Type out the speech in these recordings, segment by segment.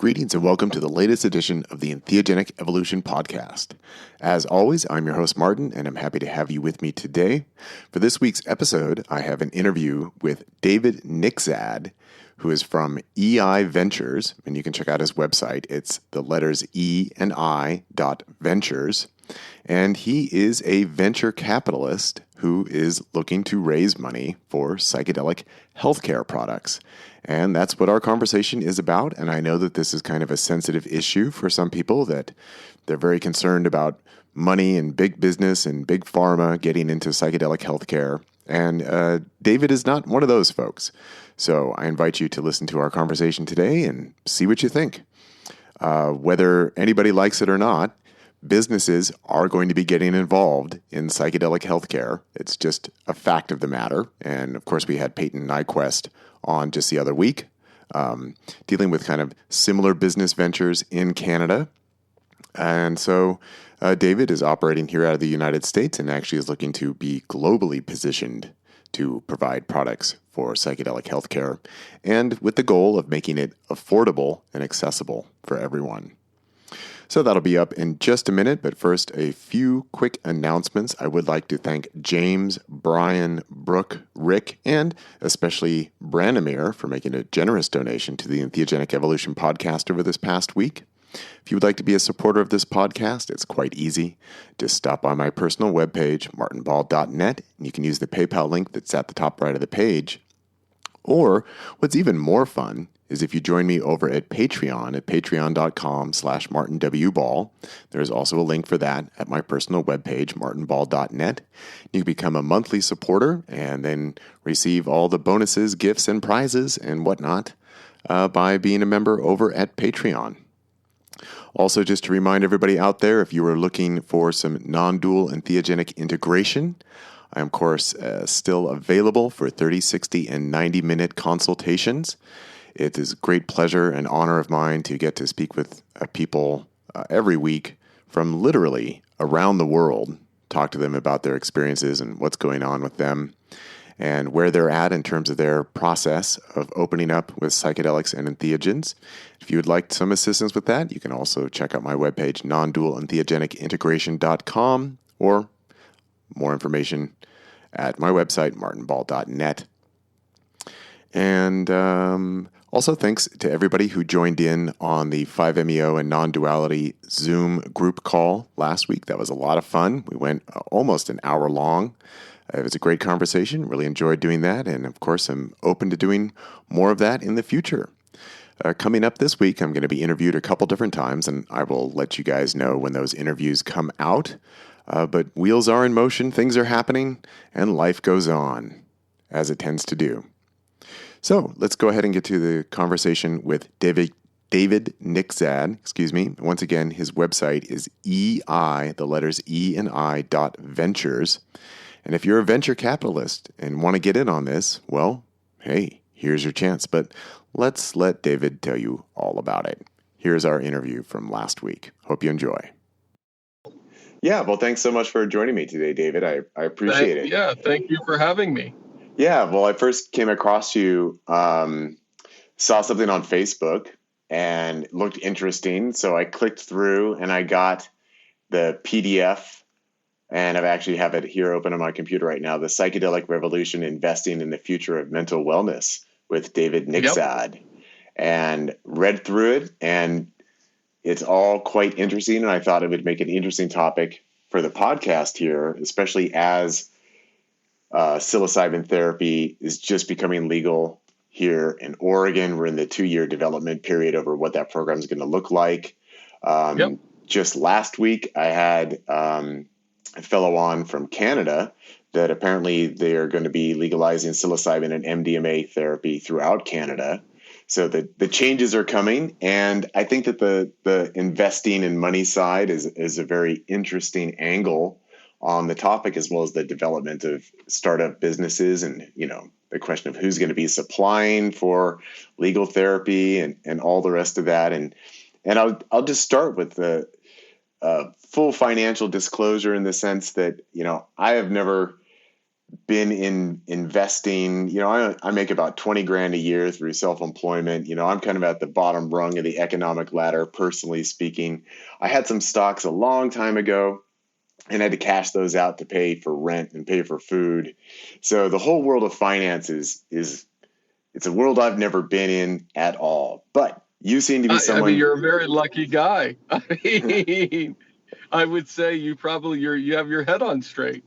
Greetings and welcome to the latest edition of the Entheogenic Evolution Podcast. As always, I'm your host Martin, and I'm happy to have you with me today. For this week's episode, I have an interview with David Nikzad, who is from EI Ventures, and you can check out his website. It's the letters E and I .ventures, and he is a venture capitalist who is looking to raise money for psychedelic healthcare products. And that's what our conversation is about. And I know that this is kind of a sensitive issue for some people, that they're very concerned about money and big business and big pharma getting into psychedelic healthcare. And David is not one of those folks. So I invite you to listen to our conversation today and see what you think. Whether anybody likes it or not, businesses are going to be getting involved in psychedelic healthcare. It's just a fact of the matter. And of course, we had Peyton Nyquist on just the other week, dealing with kind of similar business ventures in Canada. And so David is operating here out of the United States and actually is looking to be globally positioned to provide products for psychedelic healthcare, and with the goal of making it affordable and accessible for everyone. So that'll be up in just a minute, but first, a few quick announcements. I would like to thank James, Brian, Brooke, Rick, and especially Branimir for making a generous donation to the Entheogenic Evolution podcast over this past week. If you would like to be a supporter of this podcast, it's quite easy. Just stop by my personal webpage, martinball.net, and you can use the PayPal link that's at the top right of the page. Or what's even more fun is if you join me over at Patreon at patreon.com/martinwball. There's also a link for that at my personal webpage, martinball.net. You can become a monthly supporter and then receive all the bonuses, gifts, and prizes and whatnot by being a member over at Patreon. Also, just to remind everybody out there, if you are looking for some non-dual entheogenic integration, I am, of course, still available for 30, 60, and 90-minute consultations. It is a great pleasure and honor of mine to get to speak with people every week from literally around the world, talk to them about their experiences and what's going on with them and where they're at in terms of their process of opening up with psychedelics and entheogens. If you would like some assistance with that, you can also check out my webpage, nondualentheogenicintegration.com, or more information at my website, martinball.net. And also thanks to everybody who joined in on the 5MEO and non-duality Zoom group call last week. That was a lot of fun. We went almost an hour long. It was a great conversation. Really enjoyed doing that. And of course, I'm open to doing more of that in the future. Coming up this week, I'm going to be interviewed a couple different times, and I will let you guys know when those interviews come out. But wheels are in motion, things are happening, and life goes on, as it tends to do. So let's go ahead and get to the conversation with David Nikzad. Once again, his website is EI, the letters E and I .ventures. And if you're a venture capitalist and want to get in on this, well, hey, here's your chance. But let's let David tell you all about it. Here's our interview from last week. Hope you enjoy. Yeah, well, thanks so much for joining me today, David. I appreciate it. Yeah, thank you for having me. Yeah, well, I first came across you, saw something on Facebook, and it looked interesting. So I clicked through, and I got the PDF, and I actually have it here open on my computer right now, The Psychedelic Revolution, Investing in the Future of Mental Wellness with David Nikzad. Yep. And read through it, and it's all quite interesting, and I thought it would make an interesting topic for the podcast here, especially as psilocybin therapy is just becoming legal here in Oregon. We're in the 2-year development period over what that program is going to look like. Just last week, I had a fellow on from Canada that apparently they're going to be legalizing psilocybin and MDMA therapy throughout Canada. So the changes are coming, and I think that the investing and money side is a very interesting angle on the topic, as well as the development of startup businesses and, the question of who's going to be supplying for legal therapy and all the rest of that. And I'll just start with the full financial disclosure in the sense that, I have never been in investing. I make about 20 grand a year through self-employment. I'm kind of at the bottom rung of the economic ladder, personally speaking. I had some stocks a long time ago and had to cash those out to pay for rent and pay for food. So the whole world of finance is it's a world I've never been in at all. But you seem to be I mean, someone. you're a very lucky guy. I mean, I would say you have your head on straight.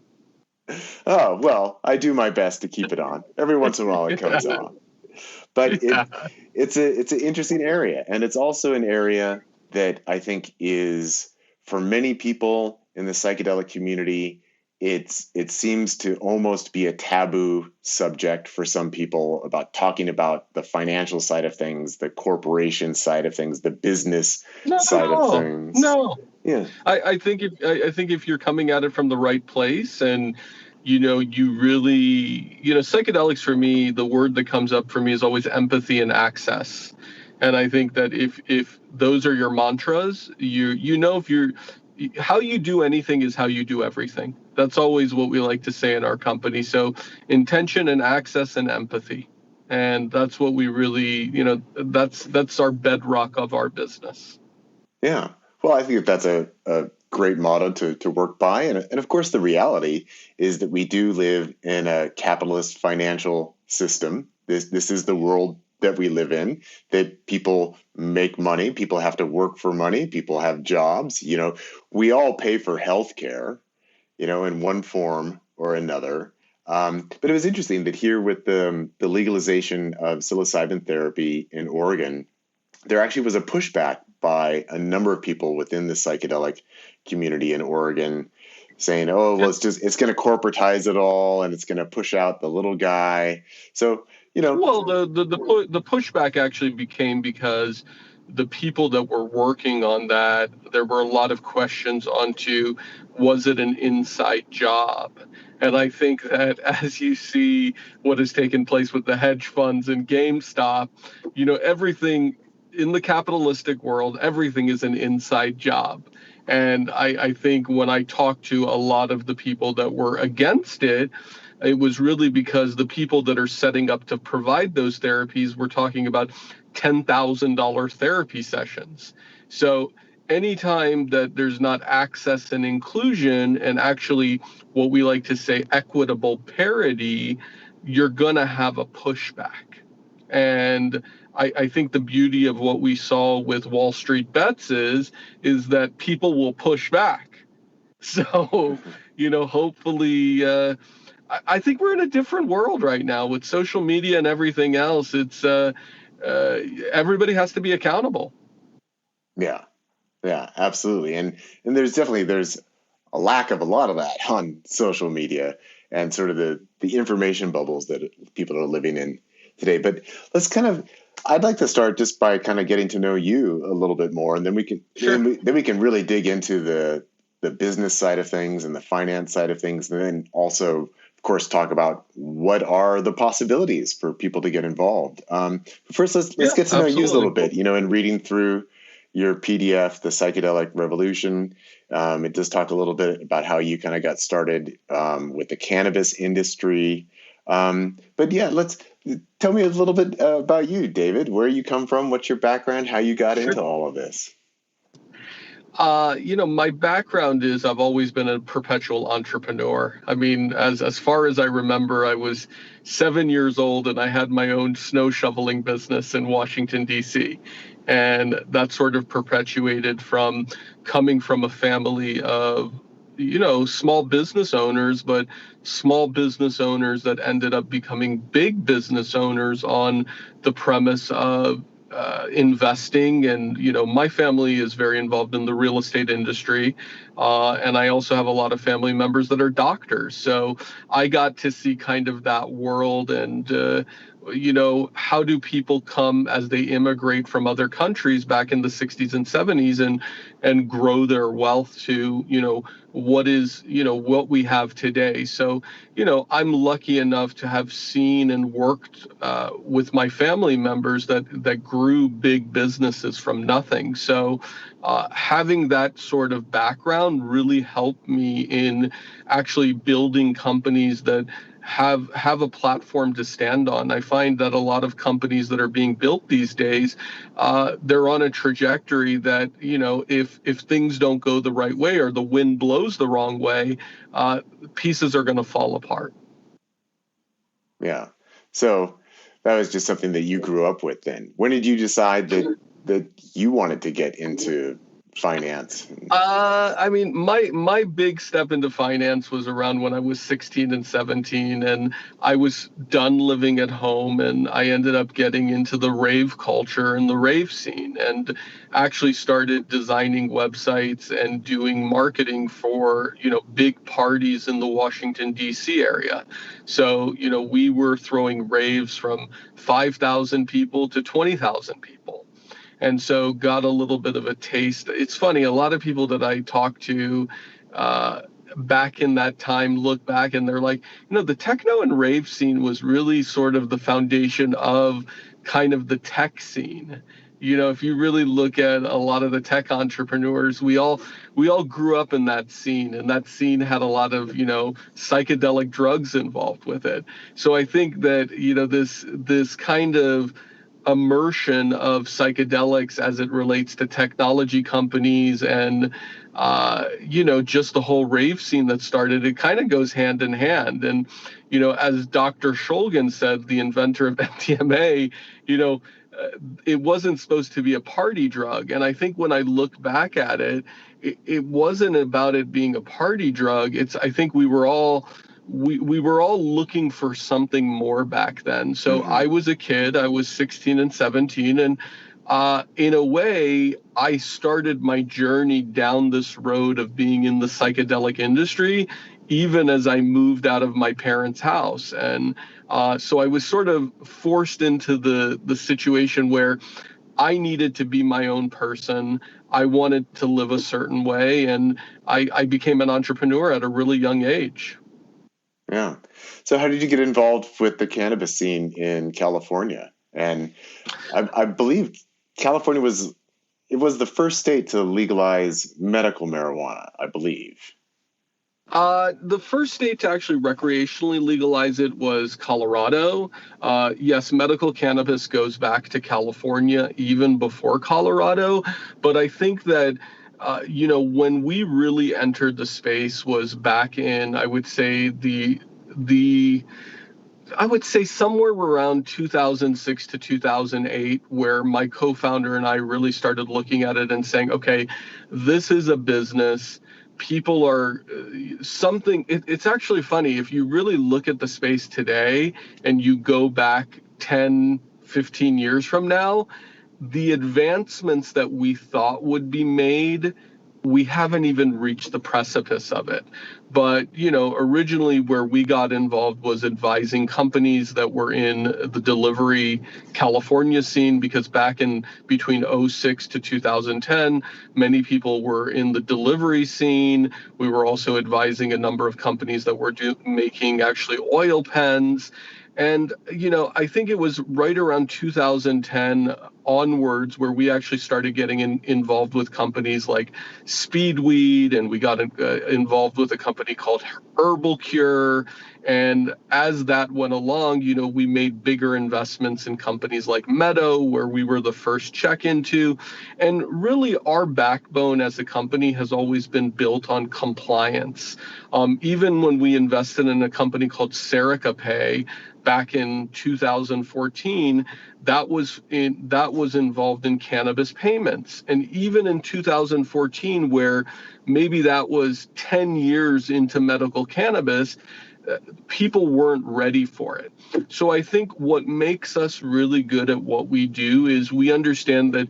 Oh, well, I do my best to keep it on. Every once in a while it comes Yeah, off. But yeah. it's an interesting area, and it's also an area that I think is, for many people in the psychedelic community, it seems to almost be a taboo subject for some people, about talking about the financial side of things, the corporation side of things, the business side of No, things. no. Yeah. I think if you're coming at it from the right place, and you really, psychedelics, for me, the word that comes up for me is always empathy and access. And I think that if those are your mantras, if you're how you do anything is how you do everything. That's always what we like to say in our company. So intention and access and empathy. And that's what we really, that's our bedrock of our business. Yeah. Well, I think that's a great motto to work by. And of course, the reality is that we do live in a capitalist financial system. This is the world that we live in, that people make money, people have to work for money, people have jobs. We all pay for health care, in one form or another. But it was interesting that here, with the legalization of psilocybin therapy in Oregon, there actually was a pushback by a number of people within the psychedelic community in Oregon, saying, "Oh, well, it's going to corporatize it all, and it's going to push out the little guy." So, Well, the pushback actually became because the people that were working on that, there were a lot of questions onto, was it an inside job? And I think that as you see what has taken place with the hedge funds and GameStop, everything in the capitalistic world, everything is an inside job. And I think when I talked to a lot of the people that were against it, it was really because the people that are setting up to provide those therapies were talking about $10,000 therapy sessions. So anytime that there's not access and inclusion, and actually what we like to say equitable parity, you're going to have a pushback. And I think the beauty of what we saw with Wall Street Bets is that people will push back. So, hopefully, I think we're in a different world right now with social media and everything else. It's everybody has to be accountable. yeah, yeah, absolutely. And there's a lack of a lot of that on social media, and sort of the information bubbles that people are living in today. But let's kind of I'd like to start just by kind of getting to know you a little bit more, and then we can Sure. then we can really dig into the business side of things and the finance side of things, and then also, of course, talk about what are the possibilities for people to get involved. But first, let's Yeah, get to know you a little absolutely. bit. In reading through your PDF, The Psychedelic Revolution, it does talk a little bit about how you kind of got started with the cannabis industry. But yeah, let's tell me a little bit about you, David. Where you come from, what's your background, how you got Sure. into all of this. My background is I've always been a perpetual entrepreneur. I mean, as far as I remember, I was 7 years old and I had my own snow shoveling business in Washington, D.C. And that sort of perpetuated from coming from a family of, small business owners, but small business owners that ended up becoming big business owners on the premise of investing. And my family is very involved in the real estate industry, and I also have a lot of family members that are doctors, so I got to see kind of that world. And how do people come as they immigrate from other countries back in the 60s and 70s and grow their wealth to, what we have today. So, I'm lucky enough to have seen and worked with my family members that grew big businesses from nothing. So having that sort of background really helped me in actually building companies that have a platform to stand on. I find that a lot of companies that are being built these days, they're on a trajectory that, if things don't go the right way or the wind blows the wrong way, pieces are going to fall apart. Yeah. So that was just something that you grew up with then. When did you decide that you wanted to get into finance? My big step into finance was around when I was 16 and 17, and I was done living at home, and I ended up getting into the rave culture and the rave scene, and actually started designing websites and doing marketing for, big parties in the Washington, D.C. area. So, we were throwing raves from 5,000 people to 20,000 people. And so got a little bit of a taste. It's funny, a lot of people that I talk to back in that time look back and they're like, the techno and rave scene was really sort of the foundation of kind of the tech scene. If you really look at a lot of the tech entrepreneurs, we all grew up in that scene, and that scene had a lot of, psychedelic drugs involved with it. So I think that, this kind of immersion of psychedelics as it relates to technology companies and just the whole rave scene that started, it kind of goes hand in hand. And as Dr. Shulgin said, the inventor of MDMA, it wasn't supposed to be a party drug. And I think when I look back at it, it wasn't about it being a party drug. I think we were all looking for something more back then. So I was a kid, I was 16 and 17, and in a way, I started my journey down this road of being in the psychedelic industry, even as I moved out of my parents' house. And so I was sort of forced into the situation where I needed to be my own person. I wanted to live a certain way, and I became an entrepreneur at a really young age. Yeah. So how did you get involved with the cannabis scene in California? And I believe California was the first state to legalize medical marijuana, I believe. The first state to actually recreationally legalize it was Colorado. Yes, medical cannabis goes back to California even before Colorado. But I think that, when we really entered the space was back in, I would say, somewhere around 2006 to 2008, where my co-founder and I really started looking at it and saying, okay, this is a business. People are something. It's actually funny. If you really look at the space today and you go back 10, 15 years from now, the advancements that we thought would be made, we haven't even reached the precipice of it. But, originally where we got involved was advising companies that were in the delivery California scene, because back in between 2006 to 2010, many people were in the delivery scene. We were also advising a number of companies that were making actually oil pens. And, I think it was right around 2010 onwards where we actually started getting involved with companies like Speedweed, and we got involved with a company called Herbal Cure. And as that went along, we made bigger investments in companies like Meadow, where we were the first check into. And really, our backbone as a company has always been built on compliance. Even when we invested in a company called Serica Pay back in 2014, that was involved in cannabis payments. And even in 2014, where maybe that was 10 years into medical cannabis, people weren't ready for it. So I think what makes us really good at what we do is we understand that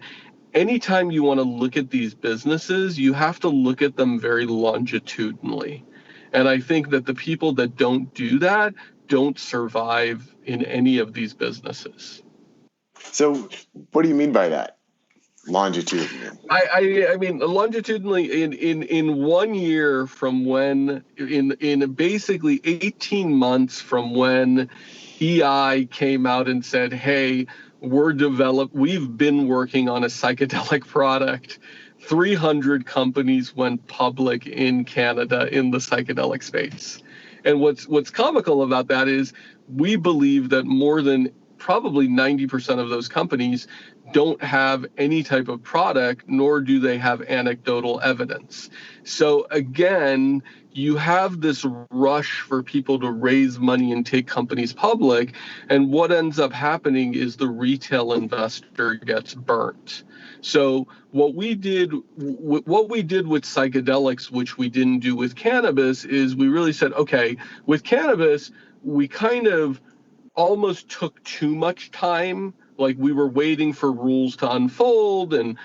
anytime you want to look at these businesses, you have to look at them very longitudinally. And I think that the people that don't do that don't survive in any of these businesses. So what do you mean by that? Longitudinally? I mean longitudinally in 1 year from when in basically 18 months from when EI came out and said, hey, we've been working on a psychedelic product. 300 companies went public in Canada in the psychedelic space. And what's comical about that is we believe that more than probably 90% of those companies don't have any type of product, nor do they have anecdotal evidence. So again, you have this rush for people to raise money and take companies public, and what ends up happening is the retail investor gets burnt. So what we did with psychedelics, which we didn't do with cannabis, is we really said, okay, with cannabis, we kind of almost took too much time. Like we were waiting for rules to unfold, and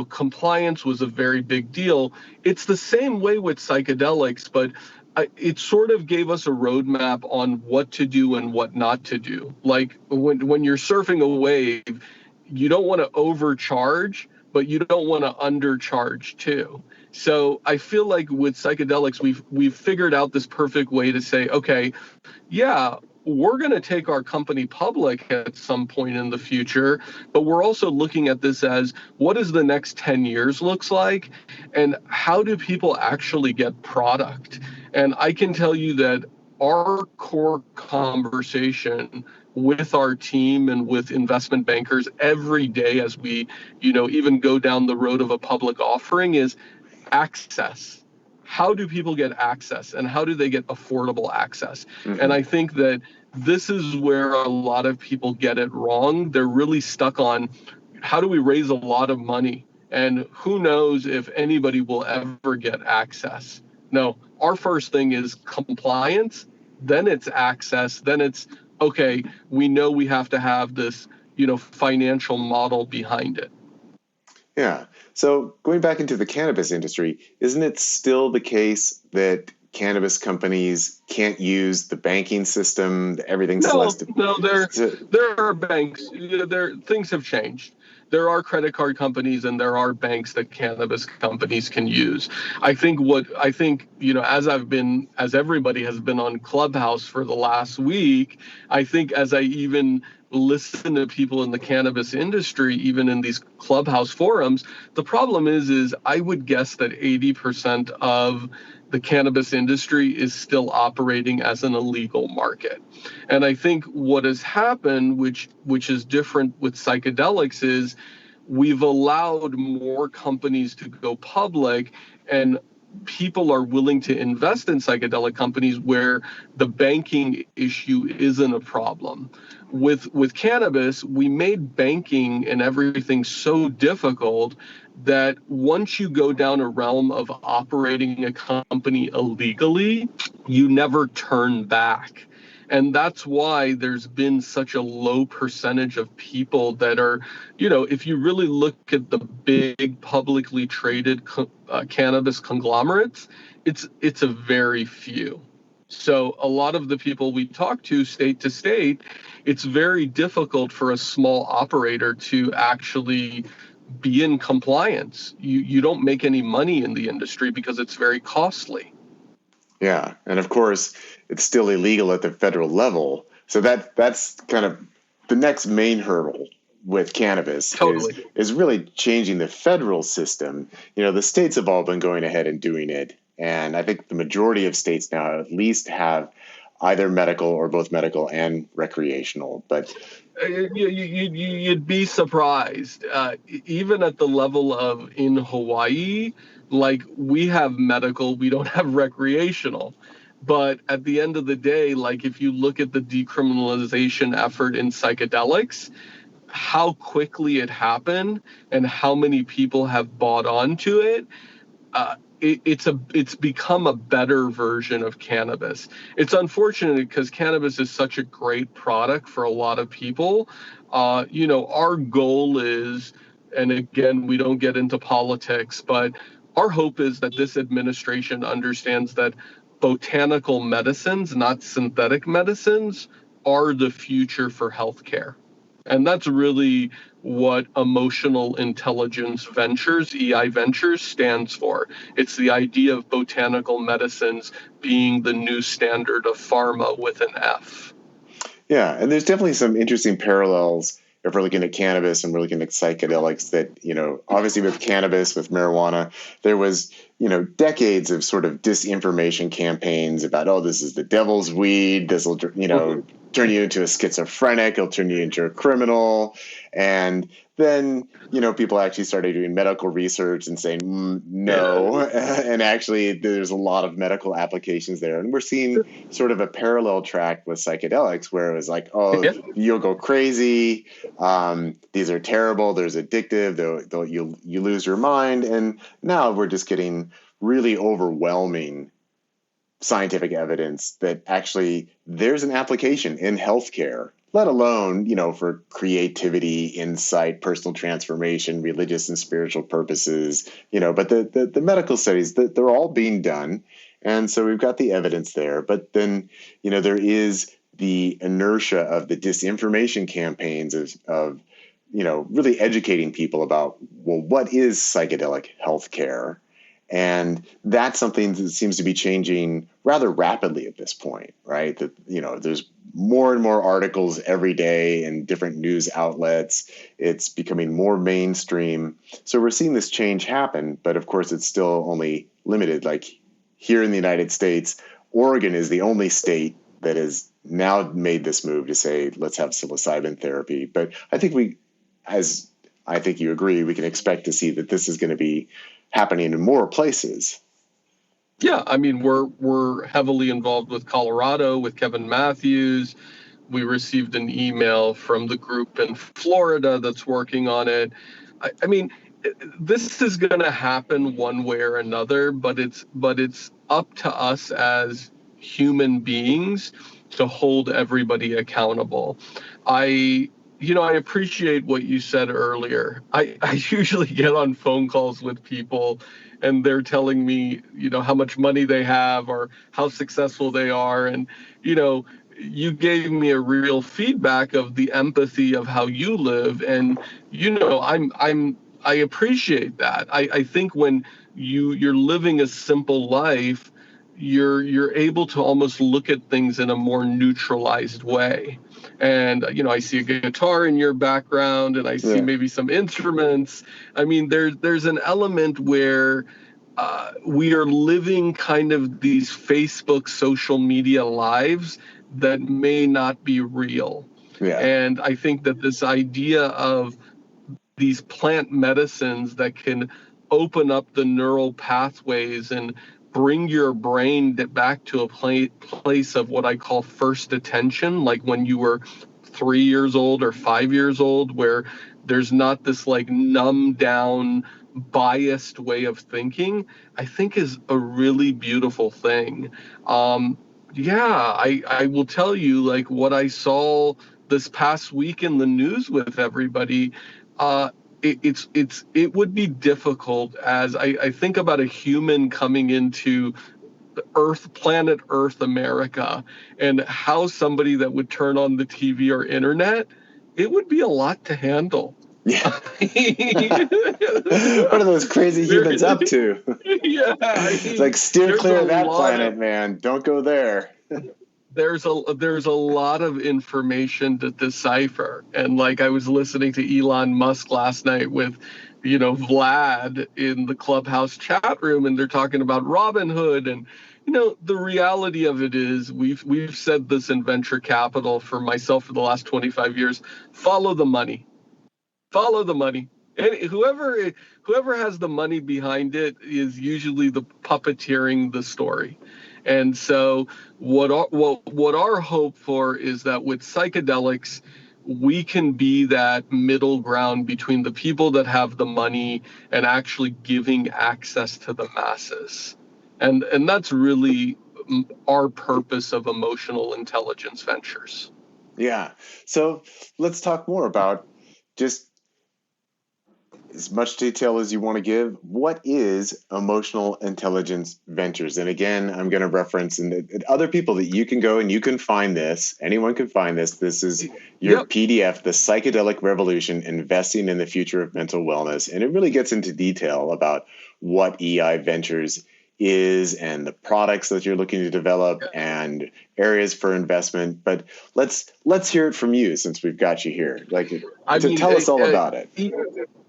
compliance was a very big deal. It's the same way with psychedelics, but it sort of gave us a roadmap on what to do and what not to do. Like when you're surfing a wave, you don't want to overcharge, but you don't want to undercharge too. So I feel like with psychedelics, we've figured out this perfect way to say, okay, yeah, we're going to take our company public at some point in the future, but we're also looking at this as what does the next 10 years looks like, and how do people actually get product? And I can tell you that our core conversation with our team and with investment bankers every day as we, even go down the road of a public offering is access. How do people get access, and how do they get affordable access? Mm-hmm. And I think that this is where a lot of people get it wrong. They're really stuck on how do we raise a lot of money, and who knows if anybody will ever get access. No, our first thing is compliance, then it's access, then it's, okay, we know we have to have this, financial model behind it. Yeah. So going back into the cannabis industry, isn't it still the case that cannabis companies can't use the banking system? Everything's there are banks. Things have changed. There are credit card companies and there are banks that cannabis companies can use. I think, as everybody has been on Clubhouse for the last week, I think as I even listen to people in the cannabis industry, even in these Clubhouse forums, the problem is I would guess that 80% of the cannabis industry is still operating as an illegal market. And I think what has happened, which is different with psychedelics, is we've allowed more companies to go public, and people are willing to invest in psychedelic companies where the banking issue isn't a problem. With cannabis, we made banking and everything so difficult that once you go down a realm of operating a company illegally, you never turn back. And that's why there's been such a low percentage of people that are, if you really look at the big publicly traded cannabis conglomerates, it's a very few. So a lot of the people we talk to state, it's very difficult for a small operator to actually be in compliance. You don't make any money in the industry because it's very costly. Yeah, and of course, it's still illegal at the federal level. So that's kind of the next main hurdle with cannabis. Totally. is really changing the federal system. The states have all been going ahead and doing it. And I think the majority of states now at least have either medical or both medical and recreational. But you'd be surprised. Even at the level of in Hawaii, like we have medical, we don't have recreational. But at the end of the day, like if you look at the decriminalization effort in psychedelics, how quickly it happened and how many people have bought onto it, it's become a better version of cannabis. It's unfortunate because cannabis is such a great product for a lot of people. Our goal is, and again, we don't get into politics, but our hope is that this administration understands that botanical medicines, not synthetic medicines, are the future for healthcare. And that's really what Emotional Intelligence Ventures, EI Ventures, stands for. It's the idea of botanical medicines being the new standard of pharma with an F. Yeah, and there's definitely some interesting parallels if we're looking at cannabis and we're looking at psychedelics that, obviously with cannabis, with marijuana, there was, decades of sort of disinformation campaigns about, oh, this is the devil's weed. This will, turn you into a schizophrenic. It'll turn you into a criminal. And then, people actually started doing medical research and saying, no. And actually, there's a lot of medical applications there. And we're seeing sort of a parallel track with psychedelics where it was like, oh, you'll go crazy. These are terrible. There's addictive. You lose your mind. And now we're just getting really overwhelming scientific evidence that actually there's an application in healthcare, let alone, for creativity, insight, personal transformation, religious and spiritual purposes, but the medical studies, they're all being done. And so we've got the evidence there. But then, there is the inertia of the disinformation campaigns of really educating people about, well, what is psychedelic healthcare? And that's something that seems to be changing rather rapidly at this point, right? That, there's more and more articles every day in different news outlets. It's becoming more mainstream. So we're seeing this change happen, but of course it's still only limited. Like here in the United States, Oregon is the only state that has now made this move to say, let's have psilocybin therapy. But I think as I think you agree, we can expect to see that this is going to be happening in more places. Yeah, I mean, we're heavily involved with Colorado, with Kevin Matthews. We received an email from the group in Florida that's working on it. I mean, this is going to happen one way or another, but it's up to us as human beings to hold everybody accountable. I appreciate what you said earlier. I usually get on phone calls with people and they're telling me, how much money they have or how successful they are. And, you gave me a real feedback of the empathy of how you live. And, I appreciate that. I think when you're living a simple life, you're able to almost look at things in a more neutralized way. And I see a guitar in your background, and I see maybe some instruments. I mean, there's an element where we are living kind of these Facebook social media lives that may not be real. Yeah. And I think that this idea of these plant medicines that can open up the neural pathways and bring your brain back to a place of what I call first attention, like when you were 3 years old or 5 years old, where there's not this like numbed down, biased way of thinking, I think is a really beautiful thing. I will tell you, like, what I saw this past week in the news with everybody. It would be difficult as I think about a human coming into planet Earth, America, and how somebody that would turn on the TV or internet, it would be a lot to handle. Yeah. What are those crazy humans up to? Yeah. It's like, steer clear of that planet, man. Don't go there. There's a lot of information to decipher. And like I was listening to Elon Musk last night with, Vlad in the Clubhouse chat room, and they're talking about Robinhood. And, the reality of it is we've said this in venture capital for myself for the last 25 years, follow the money. Follow the money. And whoever has the money behind it is usually the puppeteering the story. And so what our hope for is that with psychedelics, we can be that middle ground between the people that have the money and actually giving access to the masses. And that's really our purpose of Emotional Intelligence Ventures. Yeah. So let's talk more about just as much detail as you want to give, what is Emotional Intelligence Ventures? And again, I'm going to reference and other people that you can go and you can find this. Anyone can find this. This is your Yep. PDF, The Psychedelic Revolution, Investing in the Future of Mental Wellness. And it really gets into detail about what EI Ventures is and the products that you're looking to develop and areas for investment. But let's hear it from you since we've got you here. I mean, Tell us all about it.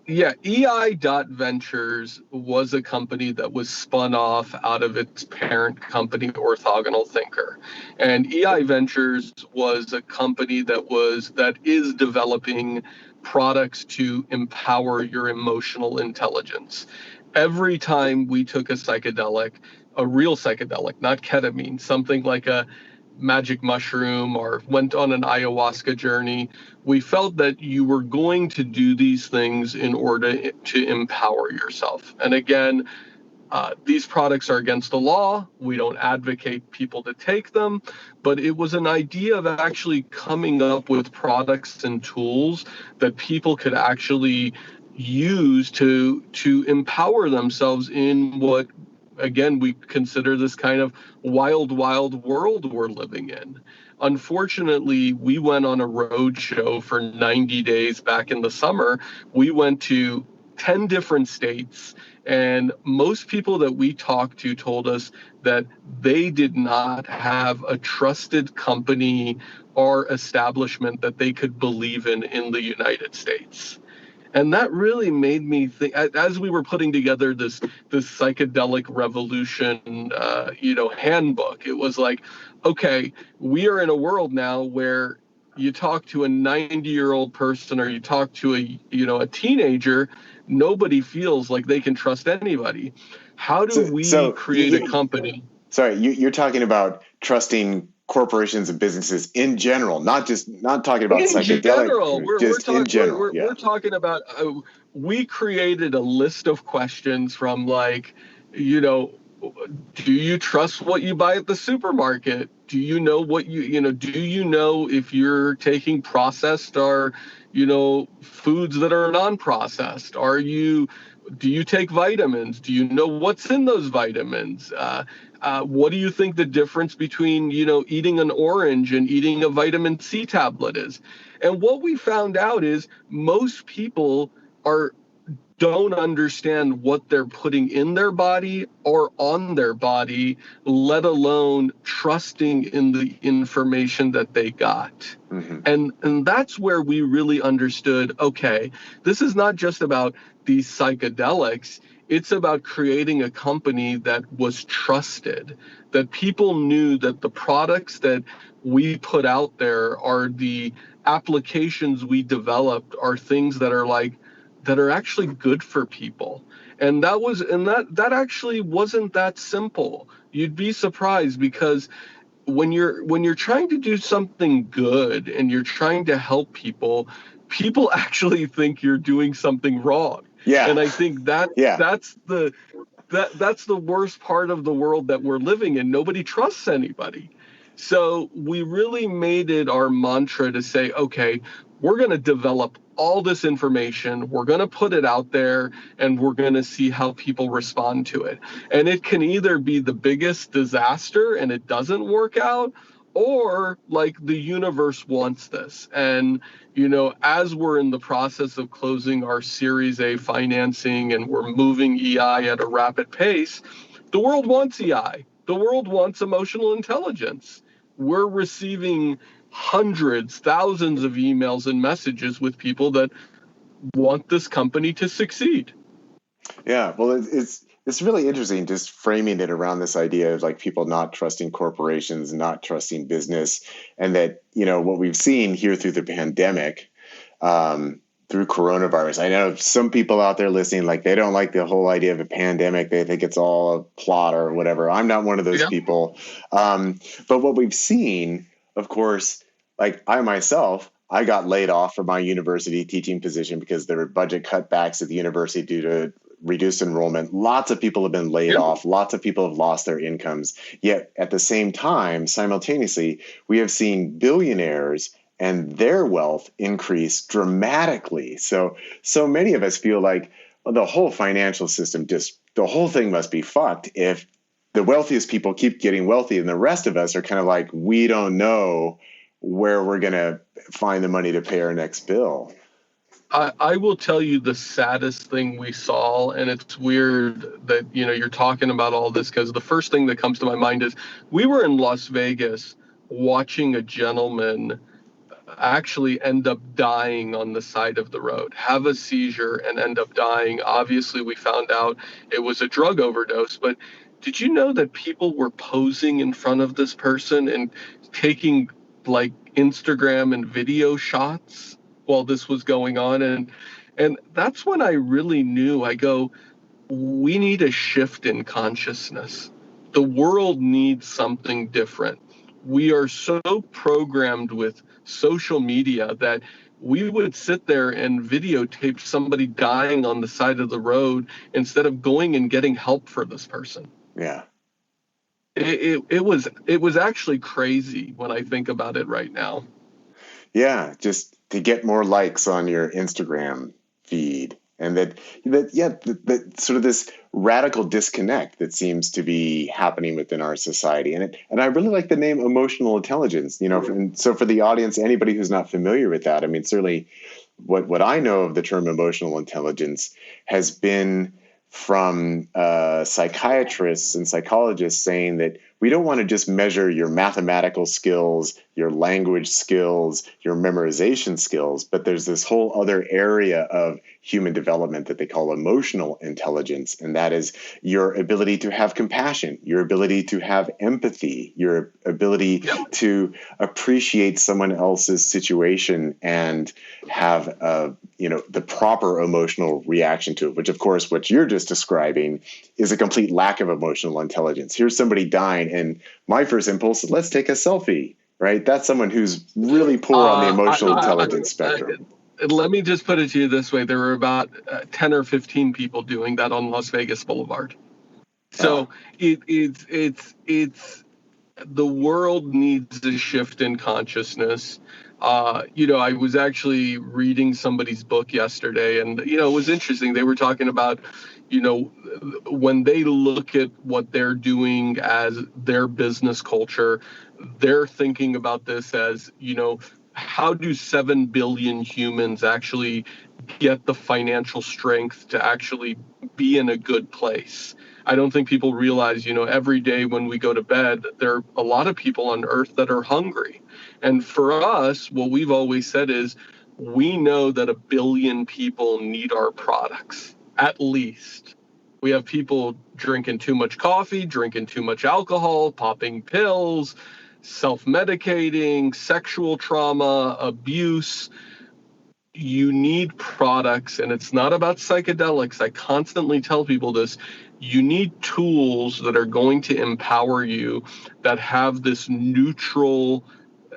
Yeah, EI.Ventures was a company that was spun off out of its parent company, Orthogonal Thinker. And EI Ventures was a company that is developing products to empower your emotional intelligence. Every time we took a real psychedelic, not ketamine, something like a magic mushroom or went on an ayahuasca journey, we felt that you were going to do these things in order to empower yourself. And again, these products are against the law. We don't advocate people to take them, but it was an idea of actually coming up with products and tools that people could actually use to empower themselves in what, again, we consider this kind of wild, wild world we're living in. Unfortunately, we went on a road show for 90 days back in the summer. We went to 10 different states, and most people that we talked to told us that they did not have a trusted company or establishment that they could believe in the United States. And that really made me think, as we were putting together this psychedelic revolution, handbook. It was like, okay, we are in a world now where you talk to a 90-year-old person or you talk to a teenager, nobody feels like they can trust anybody. How do we create a company? Sorry, you're talking about trusting corporations and businesses in general, not talking about In psychedelic, general, in general. we're talking about. We created a list of questions from like, do you trust what you buy at the supermarket? Do you know what do you know if you're taking processed or, foods that are non-processed? Do you take vitamins? Do you know what's in those vitamins? What do you think the difference between, eating an orange and eating a vitamin C tablet is? And what we found out is most people don't understand what they're putting in their body or on their body, let alone trusting in the information that they got. Mm-hmm. And that's where we really understood, okay, this is not just about these psychedelics. It's about creating a company that was trusted, that people knew that the products that we put out there are the applications we developed are things that are actually good for people. And that actually wasn't that simple. You'd be surprised because when you're trying to do something good and you're trying to help people actually think you're doing something wrong. Yeah. And I think that's the worst part of the world that we're living in. Nobody trusts anybody. So we really made it our mantra to say, okay, we're going to develop all this information, we're going to put it out there, and we're going to see how people respond to it. And it can either be the biggest disaster and it doesn't work out, or like the universe wants this. And, as we're in the process of closing our Series A financing and we're moving EI at a rapid pace, the world wants EI. The world wants emotional intelligence. We're receiving hundreds, thousands of emails and messages with people that want this company to succeed. Yeah, well, it's really interesting just framing it around this idea of like people not trusting corporations, not trusting business, and that, what we've seen here through the pandemic, through coronavirus. I know some people out there listening, like they don't like the whole idea of a pandemic. They think it's all a plot or whatever. I'm not one of those people. But what we've seen, of course, like I myself, I got laid off from my university teaching position because there were budget cutbacks at the university due to reduced enrollment. Lots of people have been laid off. Lots of people have lost their incomes. Yet at the same time, simultaneously, we have seen billionaires and their wealth increase dramatically. So many of us feel like, well, the whole financial system, just the whole thing must be fucked if the wealthiest people keep getting wealthy and the rest of us are kind of like, we don't know where we're going to find the money to pay our next bill. I will tell you the saddest thing we saw, and it's weird that you're talking about all this, because the first thing that comes to my mind is we were in Las Vegas watching a gentleman actually end up dying on the side of the road, have a seizure and end up dying. Obviously, we found out it was a drug overdose, but did you know that people were posing in front of this person and taking like Instagram and video shots while this was going on? And that's when I really knew, I go, we need a shift in consciousness. The world needs something different. We are so programmed with social media that we would sit there and videotape somebody dying on the side of the road instead of going and getting help for this person. Yeah. It was actually crazy when I think about it right now. Yeah, just to get more likes on your Instagram feed. And that sort of this radical disconnect that seems to be happening within our society. And I really like the name emotional intelligence, and so for the audience, anybody who's not familiar with that, I mean, certainly what I know of the term emotional intelligence has been from psychiatrists and psychologists saying that we don't want to just measure your mathematical skills, your language skills, your memorization skills, but there's this whole other area of human development that they call emotional intelligence. And that is your ability to have compassion, your ability to have empathy, your ability to appreciate someone else's situation and have the proper emotional reaction to it, which of course what you're just describing is a complete lack of emotional intelligence. Here's somebody dying and my first impulse is, let's take a selfie, right? That's someone who's really poor on the emotional intelligence spectrum. Let me just put it to you this way. There were about 10 or 15 people doing that on Las Vegas Boulevard. So it's the world needs a shift in consciousness. I was actually reading somebody's book yesterday, and it was interesting. They were talking about when they look at what they're doing as their business culture, they're thinking about this as, how do 7 billion humans actually get the financial strength to actually be in a good place? I don't think people realize, every day when we go to bed, there are a lot of people on earth that are hungry. And for us, what we've always said is we know that 1 billion people need our products, at least. We have people drinking too much coffee, drinking too much alcohol, popping pills, self-medicating, sexual trauma, abuse. You need products, and it's not about psychedelics. I constantly tell people this. You need tools that are going to empower you, that have this neutral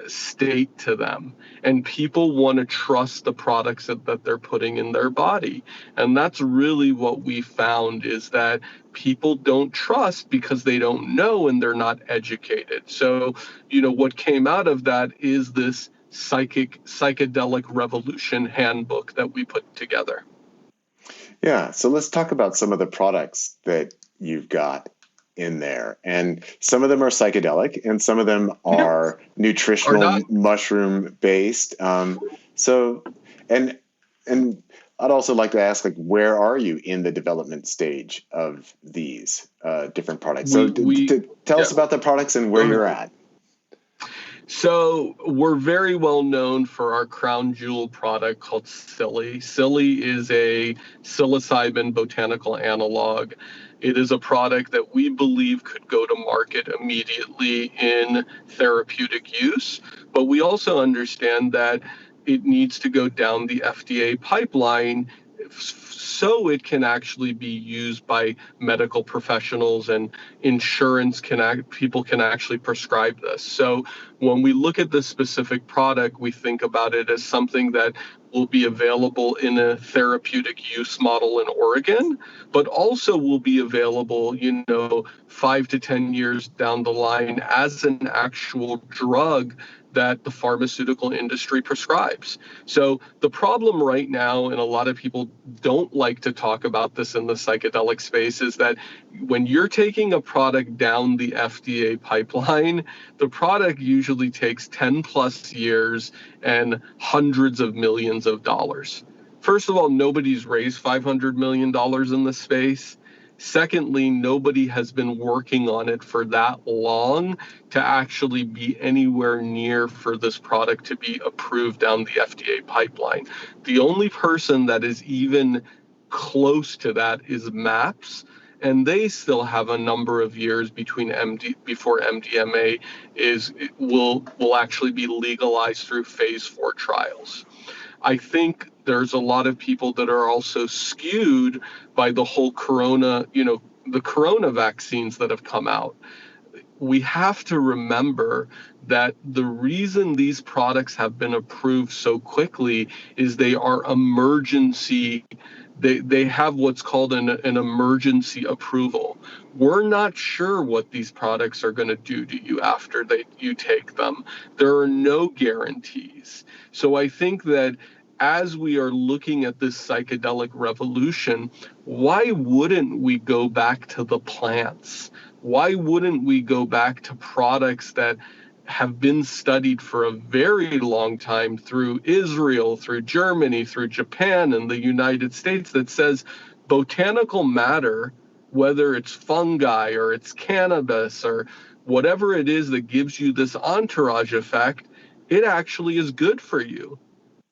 state to them. And people want to trust the products that they're putting in their body. And that's really what we found, is that people don't trust because they don't know and they're not educated. So, what came out of that is this psychedelic revolution handbook that we put together. Yeah. So let's talk about some of the products that you've got in there. And some of them are psychedelic and some of them are nutritional mushroom based. And I'd also like to ask, where are you in the development stage of these different products? Tell us about the products and where you're at. So we're very well known for our crown jewel product called Psylli. Psylli is a psilocybin botanical analog. It is a product that we believe could go to market immediately in therapeutic use, but we also understand that it needs to go down the FDA pipeline so it can actually be used by medical professionals and people can actually prescribe this. So when we look at this specific product, we think about it as something that will be available in a therapeutic use model in Oregon, but also will be available, 5 to 10 years down the line as an actual drug that the pharmaceutical industry prescribes. So the problem right now, and a lot of people don't like to talk about this in the psychedelic space, is that when you're taking a product down the FDA pipeline, the product usually takes 10 plus years and hundreds of millions of dollars. First of all, nobody's raised $500 million in this space. Secondly, nobody has been working on it for that long to actually be anywhere near for this product to be approved down the FDA pipeline. The only person that is even close to that is MAPS, and they still have a number of years before MDMA will actually be legalized through phase 4 trials. I think there's a lot of people that are also skewed by the whole the corona vaccines that have come out. We have to remember that the reason these products have been approved so quickly is they are emergency. They have what's called an emergency approval. We're not sure what these products are going to do to you after you take them. There are no guarantees. So I think that as we are looking at this psychedelic revolution, why wouldn't we go back to the plants? Why wouldn't we go back to products that have been studied for a very long time through Israel, through Germany, through Japan, and the United States, that says botanical matter, whether it's fungi or it's cannabis or whatever it is that gives you this entourage effect, it actually is good for you.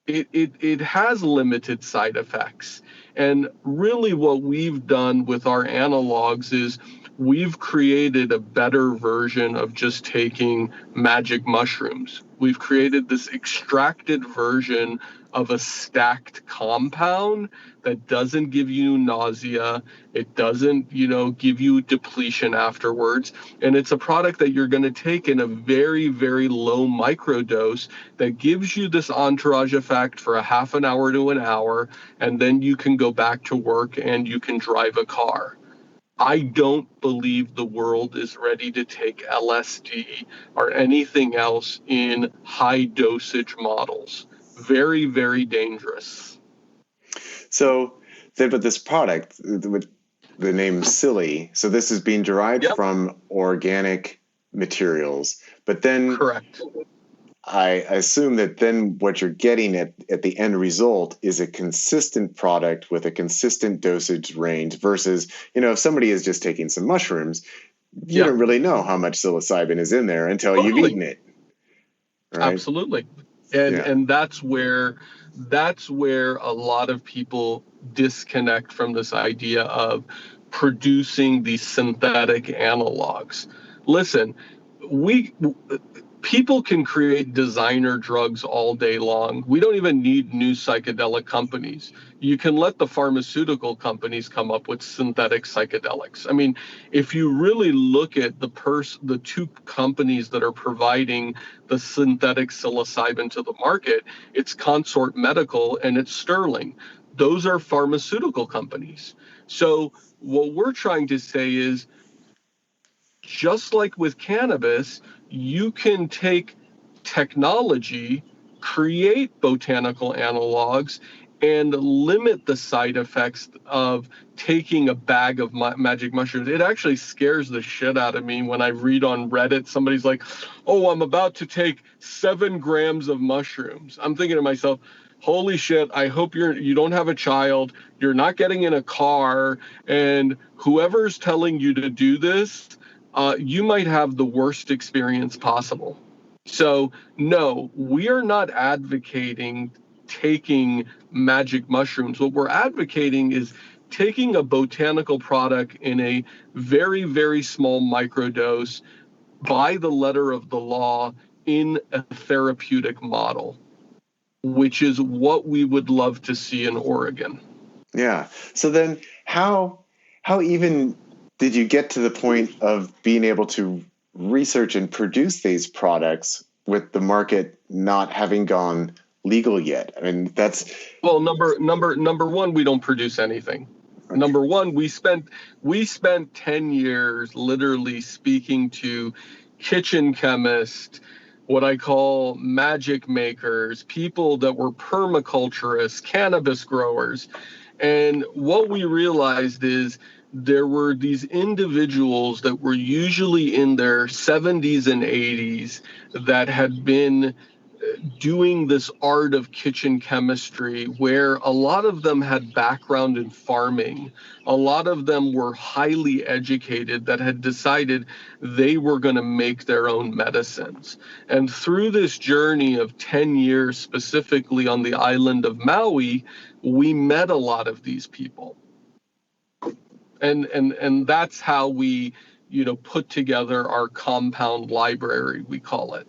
It has limited side effects. And really what we've done with our analogs is we've created a better version of just taking magic mushrooms. We've created this extracted version of a stacked compound that doesn't give you nausea. It doesn't, give you depletion afterwards. And it's a product that you're going to take in a very, very low microdose that gives you this entourage effect for a half an hour to an hour. And then you can go back to work and you can drive a car. I don't believe the world is ready to take LSD or anything else in high dosage models. Very, very dangerous. So then, but this product, with the name Silly, so this is being derived from organic materials, but then correct. I assume that then what you're getting at the end result is a consistent product with a consistent dosage range versus, if somebody is just taking some mushrooms, you don't really know how much psilocybin is in there until you've eaten it. Right? Absolutely. And that's where a lot of people disconnect from this idea of producing these synthetic analogs. Listen, people can create designer drugs all day long. We don't even need new psychedelic companies. You can let the pharmaceutical companies come up with synthetic psychedelics. I mean, if you really look at the two companies that are providing the synthetic psilocybin to the market, it's Consort Medical and it's Sterling. Those are pharmaceutical companies. So what we're trying to say is, just like with cannabis, you can take technology, create botanical analogs, and limit the side effects of taking a bag of magic mushrooms. It actually scares the shit out of me when I read on Reddit, somebody's like, oh, I'm about to take 7 grams of mushrooms. I'm thinking to myself, holy shit, I hope you don't have a child, you're not getting in a car, and whoever's telling you to do this, you might have the worst experience possible. So, no, we are not advocating taking magic mushrooms. What we're advocating is taking a botanical product in a very, very small microdose by the letter of the law in a therapeutic model, which is what we would love to see in Oregon. Yeah. So then how even did you get to the point of being able to research and produce these products with the market not having gone legal yet? I mean, that's number one, we don't produce anything. Okay. Number one, we spent 10 years literally speaking to kitchen chemists, what I call magic makers, people that were permaculturists, cannabis growers. And what we realized is there were these individuals that were usually in their 70s and 80s that had been doing this art of kitchen chemistry, where a lot of them had background in farming. A lot of them were highly educated that had decided they were going to make their own medicines. And through this journey of 10 years, specifically on the island of Maui, we met a lot of these people. And that's how we, put together our compound library, we call it.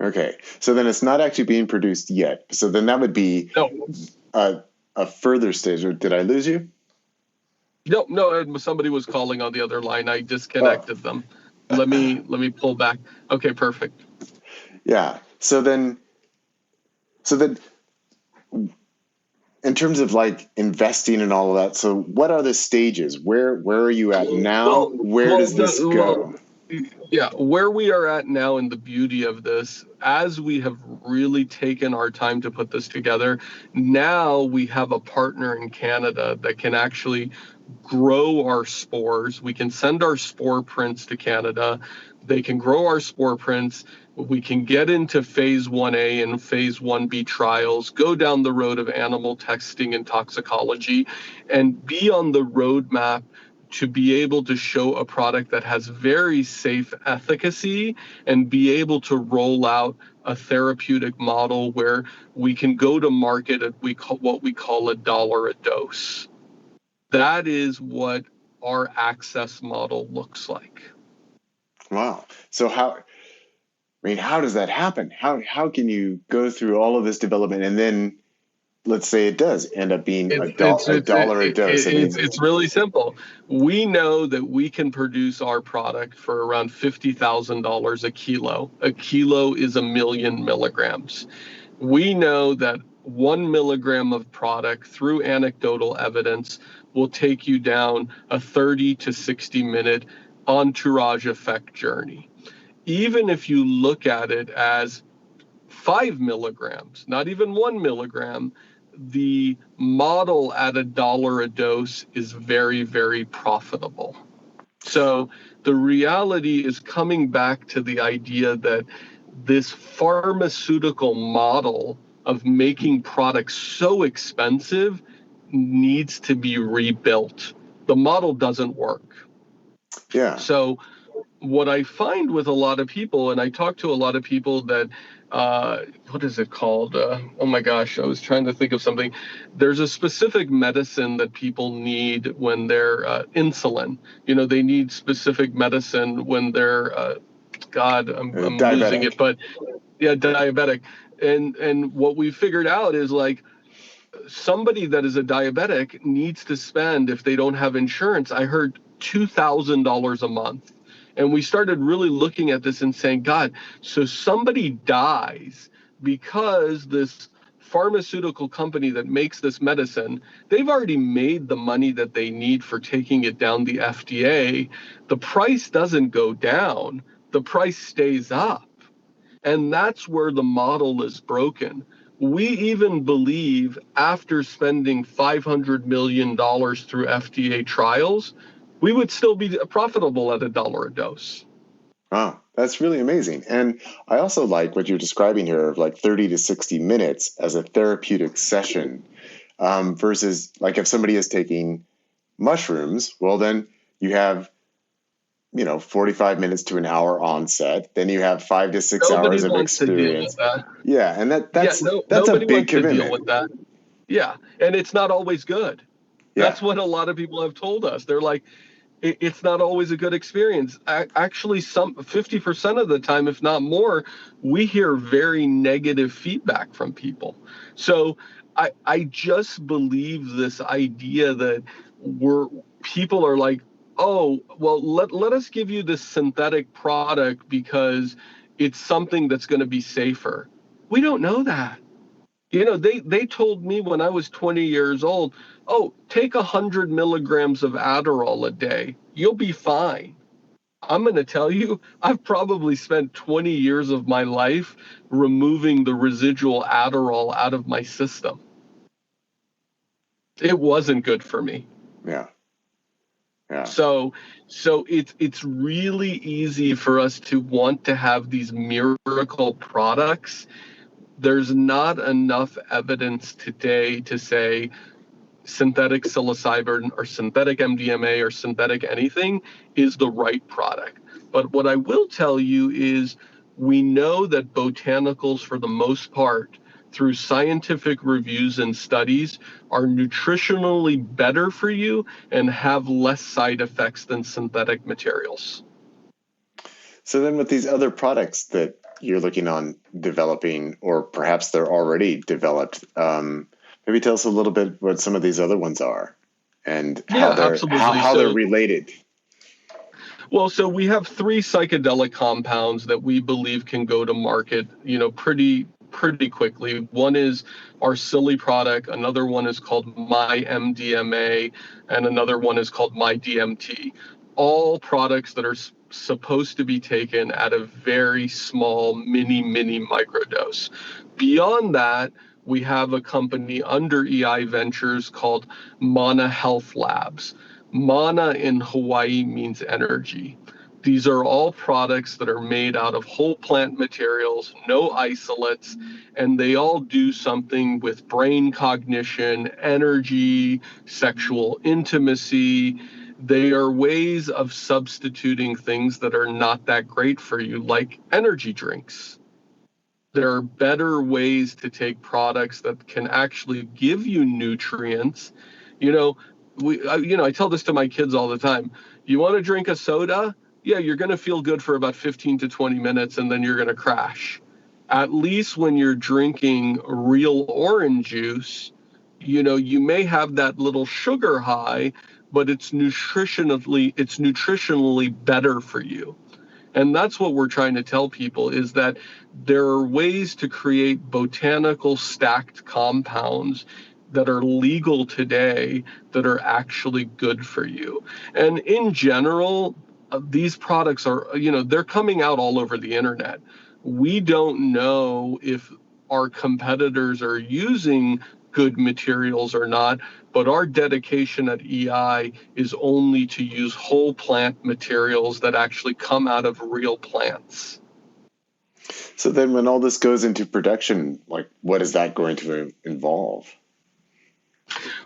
Okay, so then it's not actually being produced yet. So then that would be a further stage. Or did I lose you? No. Somebody was calling on the other line. I disconnected them. Let me pull back. Okay, perfect. Yeah. So then, in terms of like investing and all of that, so what are the stages? Where are you at now? Where does this go? Yeah, where we are at now, and the beauty of this, as we have really taken our time to put this together, now we have a partner in Canada that can actually grow our spores. We can send our spore prints to Canada. They can grow our spore prints. We can get into phase 1A and phase 1B trials, go down the road of animal testing and toxicology, and be on the roadmap to be able to show a product that has very safe efficacy and be able to roll out a therapeutic model where we can go to market at what we call $1 a dose. That is what our access model looks like. Wow. So how does that happen? How can you go through all of this development and then, let's say it does end up being a dollar a dose? It's really simple. We know that we can produce our product for around $50,000 a kilo. A kilo is 1,000,000 milligrams. We know that 1 milligram of product, through anecdotal evidence, will take you down a 30 to 60 minute entourage effect journey. Even if you look at it as 5 milligrams, not even 1 milligram, the model at $1 a dose is very, very profitable. So the reality is coming back to the idea that this pharmaceutical model of making products so expensive needs to be rebuilt. The model doesn't work. Yeah. So what I find with a lot of people, and I talk to a lot of people that, what is it called? Oh my gosh, I was trying to think of something. There's a specific medicine that people need when they're insulin. They need specific medicine when they're, I'm losing it, but yeah, diabetic. And what we figured out is like somebody that is a diabetic needs to spend, if they don't have insurance, I heard $2,000 a month. And we started really looking at this and saying, God, so somebody dies because this pharmaceutical company that makes this medicine, they've already made the money that they need for taking it down the FDA. The price doesn't go down, the price stays up. And that's where the model is broken. We even believe after spending $500 million through FDA trials, we would still be profitable at $1 a dose. Wow, that's really amazing. And I also like what you're describing here of like 30 to 60 minutes as a therapeutic session versus like if somebody is taking mushrooms, well, then you have 45 minutes to an hour onset. Then you have 5 to 6 hours of experience. Yeah, and that's a big commitment. Deal with that. Yeah, and it's not always good. Yeah. That's what a lot of people have told us. They're like, it's not always a good experience. Actually, 50% of the time, if not more, we hear very negative feedback from people. So I just believe this idea that people are like, oh, well, let us give you this synthetic product because it's something that's going to be safer. We don't know that. They told me when I was 20 years old, oh, take 100 milligrams of Adderall a day. You'll be fine. I'm going to tell you, I've probably spent 20 years of my life removing the residual Adderall out of my system. It wasn't good for me. Yeah. Yeah. So it's really easy for us to want to have these miracle products. There's not enough evidence today to say synthetic psilocybin or synthetic MDMA or synthetic anything is the right product. But what I will tell you is we know that botanicals, for the most part, through scientific reviews and studies, are nutritionally better for you and have less side effects than synthetic materials. So then with these other products that you're looking on developing, or perhaps they're already developed, maybe tell us a little bit what some of these other ones are and how they're related. Well, so we have 3 psychedelic compounds that we believe can go to market, pretty quickly. One is our Silly product, another one is called MyMDMA, and another one is called MyDMT. All products that are supposed to be taken at a very small mini microdose. Beyond that, we have a company under EI Ventures called Mana Health Labs. Mana in Hawaii means energy. These are all products that are made out of whole plant materials, no isolates, and they all do something with brain cognition, energy, sexual intimacy. They are ways of substituting things that are not that great for you, like energy drinks. There are better ways to take products that can actually give you nutrients. I tell this to my kids all the time. You want to drink a soda? Yeah, you're going to feel good for about 15 to 20 minutes and then you're going to crash. At least when you're drinking real orange juice, you may have that little sugar high, but it's nutritionally better for you. And that's what we're trying to tell people, is that there are ways to create botanical stacked compounds that are legal today that are actually good for you. And in general, these products are, they're coming out all over the internet. We don't know if our competitors are using good materials or not, but our dedication at EI is only to use whole plant materials that actually come out of real plants. So then when all this goes into production, like, what is that going to involve?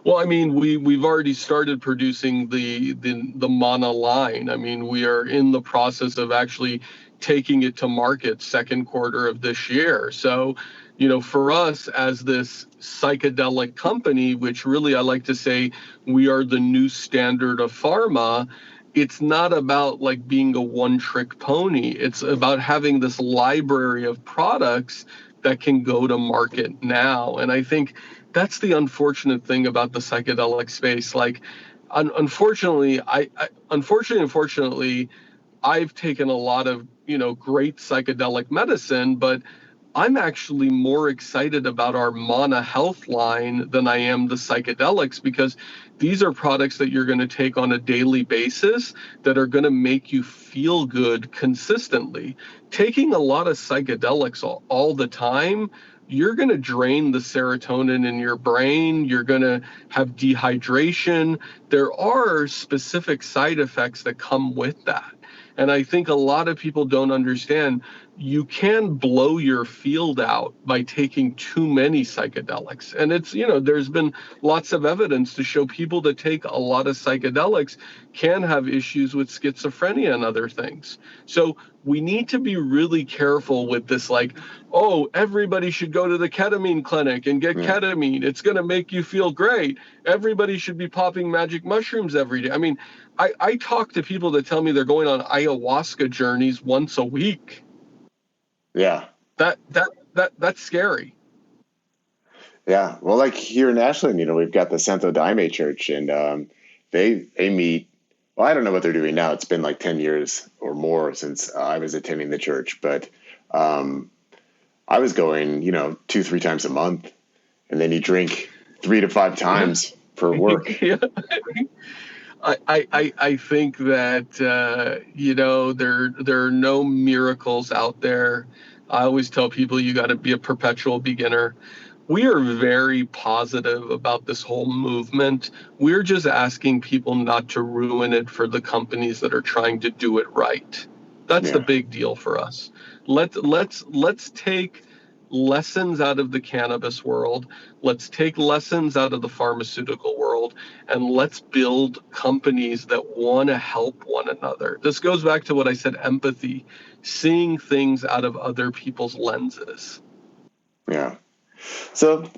Well, I mean, we've already started producing the Mana line. I mean, we are in the process of actually taking it to market second quarter of this year. So, for us as this psychedelic company, which really I like to say we are the new standard of pharma, it's not about like being a one-trick pony. It's about having this library of products that can go to market now. And I think that's the unfortunate thing about the psychedelic space. Like, unfortunately, I've taken a lot of, great psychedelic medicine, but I'm actually more excited about our Mana Health line than I am the psychedelics, because these are products that you're going to take on a daily basis that are going to make you feel good consistently. Taking a lot of psychedelics all the time, you're going to drain the serotonin in your brain. You're going to have dehydration. There are specific side effects that come with that. And I think a lot of people don't understand you can blow your field out by taking too many psychedelics. And it's, there's been lots of evidence to show people that take a lot of psychedelics can have issues with schizophrenia and other things. So we need to be really careful with this, like, oh, everybody should go to the ketamine clinic and get ketamine. It's going to make you feel great. Everybody should be popping magic mushrooms every day. I mean, I talk to people that tell me they're going on ayahuasca journeys once a week. Yeah. That's scary. Yeah. Well, like here in Ashland, we've got the Santo Daime Church, and they meet. Well, I don't know what they're doing now. It's been like 10 years or more since I was attending the church, but I was going, 2-3 times a month, and then you drink 3 to 5 times for work. Yeah. I think that there are no miracles out there. I always tell people you got to be a perpetual beginner. We are very positive about this whole movement. We're just asking people not to ruin it for the companies that are trying to do it right. That's the Yeah. big deal for us. Let's take lessons out of the cannabis world. Let's take lessons out of the pharmaceutical world, and let's build companies that want to help one another. This goes back to what I said, empathy, seeing things out of other people's lenses. Yeah. So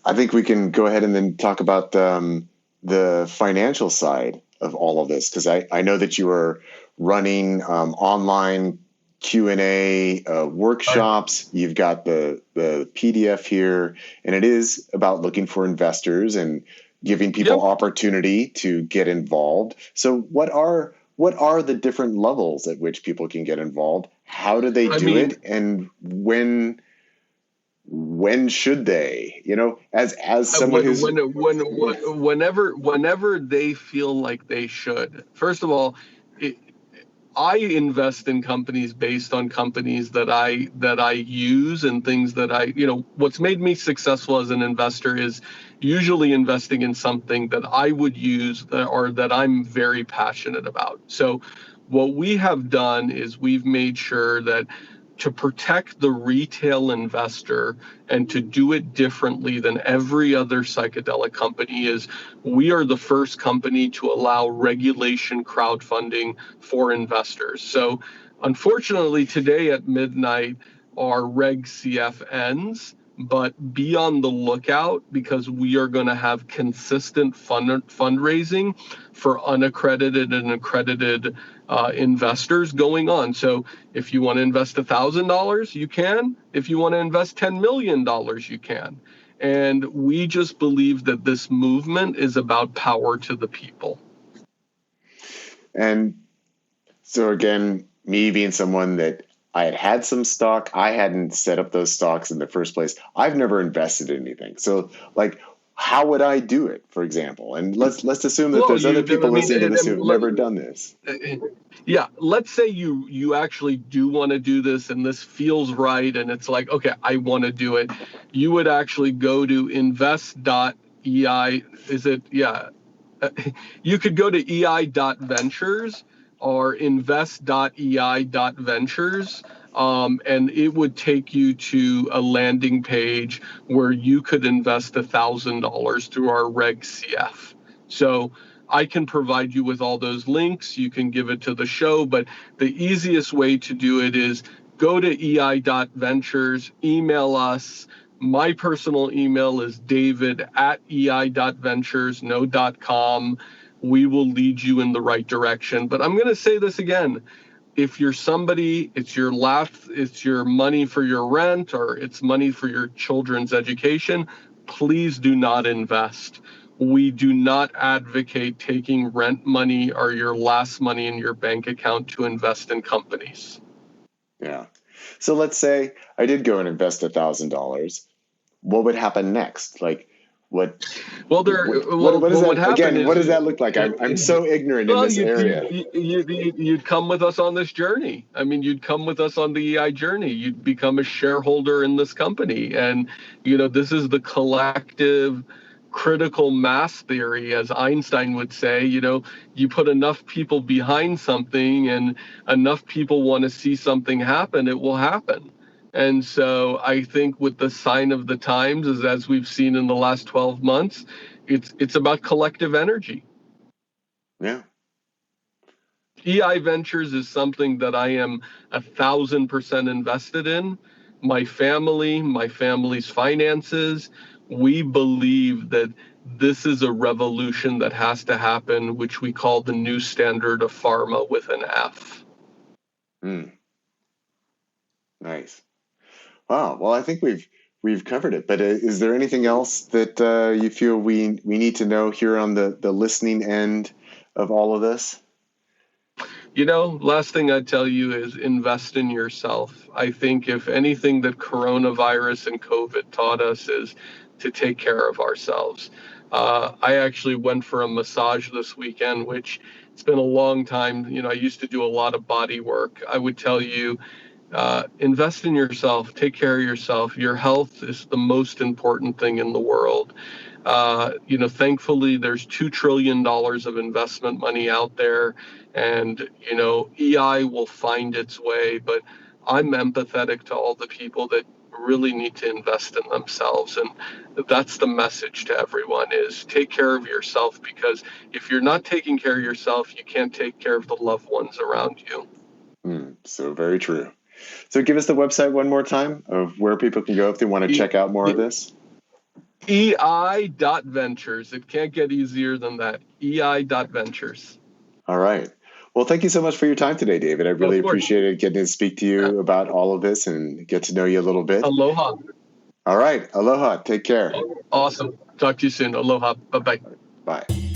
I think we can go ahead and then talk about the financial side of all of this, because I know that you are running online Q&A workshops. You've got the PDF here, and it is about looking for investors and giving people opportunity to get involved. So what are the different levels at which people can get involved? How do they do it? And when should they, as someone who's whenever they feel like they should. First of all, I invest in companies based on companies that I use and things that what's made me successful as an investor is usually investing in something that I would use or that I'm very passionate about. So what we have done is we've made sure that to protect the retail investor and to do it differently than every other psychedelic company is we are the first company to allow regulation crowdfunding for investors. So unfortunately today at midnight our Reg CF ends, but be on the lookout because we are going to have consistent fundraising for unaccredited and accredited investors going on. So if you want to invest $1,000, you can. If you want to invest $10 million, you can. And we just believe that this movement is about power to the people. And so again, me being someone that I had some stock, I hadn't set up those stocks in the first place. I've never invested in anything. So how would I do it, for example? And let's assume that there's other people listening to this who've never done this. Yeah, let's say you actually do want to do this and this feels right and it's like, okay, I want to do it. You would actually go to invest.ei. Is it? Yeah. You could go to ei.ventures or invest.ei.ventures. And it would take you to a landing page where you could invest $1,000 through our Reg CF. So I can provide you with all those links. You can give it to the show, but the easiest way to do it is go to ei.ventures, email us. My personal email is david@ei.ventures, no .com. We will lead you in the right direction. But I'm going to say this again. If you're somebody, it's your money for your rent or it's money for your children's education, please do not invest. We do not advocate taking rent money or your last money in your bank account to invest in companies. Yeah. So let's say I did go and invest $1,000. What would happen next? What does that look like? I'm so ignorant in this area. You'd come with us on this journey. I mean, you'd come with us on the EI journey. You'd become a shareholder in this company. And, this is the collective critical mass theory, as Einstein would say. You put enough people behind something and enough people want to see something happen, it will happen. And so I think with the sign of the times, as we've seen in the last 12 months, it's about collective energy. Yeah. EI Ventures is something that I am 1,000% invested in. My family's finances, we believe that this is a revolution that has to happen, which we call the new standard of pharma with an F. Nice. Wow. Well, I think we've covered it. But is there anything else that you feel we need to know here on the listening end of all of this? Last thing I'd tell you is invest in yourself. I think if anything that coronavirus and COVID taught us is to take care of ourselves. I actually went for a massage this weekend, which it's been a long time. I used to do a lot of body work. I would tell you, invest in yourself, take care of yourself. Your health is the most important thing in the world. Thankfully, there's $2 trillion of investment money out there, and, EI will find its way. But I'm empathetic to all the people that really need to invest in themselves. And that's the message to everyone is take care of yourself, because if you're not taking care of yourself, you can't take care of the loved ones around you. So very true. So give us the website one more time of where people can go if they want to check out more of this. EI.ventures. It can't get easier than that. EI.ventures. All right. Well, thank you so much for your time today, David. I really appreciated getting to speak to you about all of this and get to know you a little bit. Aloha. All right. Aloha. Take care. Awesome. Talk to you soon. Aloha. Bye-bye. Bye.